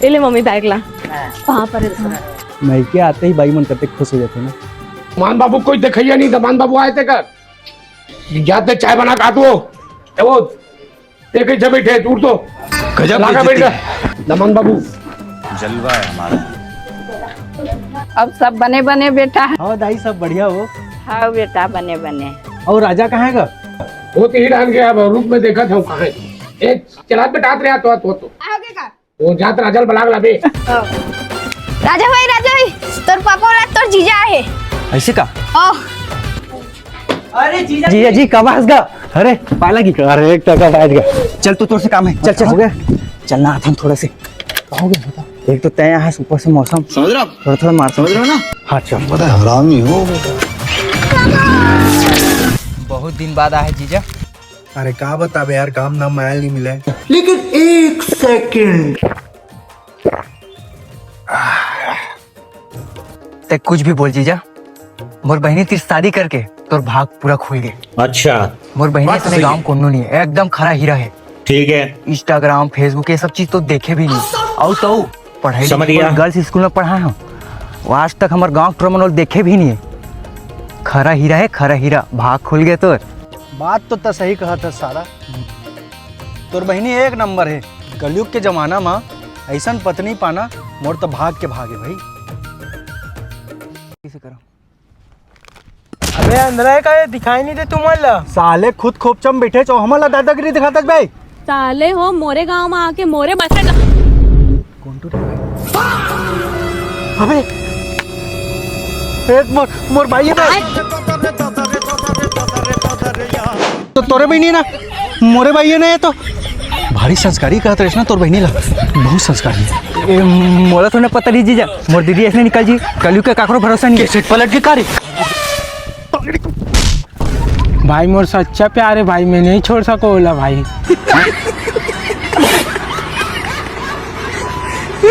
ले ले mummy bag ला। वहाँ पर नहीं के आते ही बाई मन करते खुश हो जाते ना। मान बाबू कोई देखिए नहीं, दमान बाबू आए थे कर जाते चाय बना का दो वो देखे जब बैठे दूर तो गजब लागा बैठ गए दमान बाबू। जलवा है हमारा। अब सब बने बने बेटा। हाँ दाई सब बढ़िया हो। हाँ बेटा बने बने। और राजा कहाँ है गा? वो तो ही डाल गया रूप में देखा था कहाँ एक चला पे डांत रहा तो वो जात राजल बलाग लाबे। राजा भाई तोर पापा और तोर जीजा है। ऐसे का? अरे जीजा जीजा जी कब आ गया? अरे पाला की कर एक टका बैठ गया। चल तू तोर से काम है, चल चल हो गया। चलना आता हम थोड़ा से। हो गया बता। एक तो तय यहाँ ऊपर से मौसम समझ रहे हो? थोड़ा थोड़ा मार समझ रहे हो ना? हाँ चल। पता है हरामी हो। बहुत दिन बाद आए जीजा। अरे कहा बताबे यार, काम ना मायल नहीं मिले। लेकिन एक सेकंड ते कुछ भी बोल जीजा, मोर बहनी तेरी शादी करके तोर भाग पूरा खुल गए। अच्छा मोर बहनी अपने गांव को नहीं है, एकदम खरा हीरा है। ठीक है। इंस्टाग्राम फेसबुक ये सब चीज तो देखे भी नहीं। और तो पढ़ाई समझ गया। गर्ल्स स्कूल में पढ़ा हूँ, आज तक हमारे गांव टर्मिनल देखे भी नहीं है। खरा हीरा है, खरा हीरा। भाग खुल गए तोर। बात तो सही कहा था सारा। तोर बहनी एक नंबर है। कलयुग के जमाना में ऐसा पत्नी पाना मोर तो भाग के भागे भाई। कैसे करो? अबे अंदर का दिखाई नहीं दे तुम्हारा। साले खुद खोपचम बैठे चो हमारा दादागिरी दिखाता भाई। साले हो मोरे गांव में आके मोरे बस में कौन टूटे अबे एक मोर भाई है तो तोरे बहनी ना मोरे भाई ने तो भारी संस्कारी कहत रहे ना तोर बहनी ला। बहुत संस्कारी है। मोला तो पता नहीं जीजा, मोर दीदी ऐसे निकल जी। कलयुग का काकरो भरोसा नहीं है। पलट के कार्य भाई मोर सच्चा प्यार है भाई, मैं नहीं छोड़ सको ओला भाई।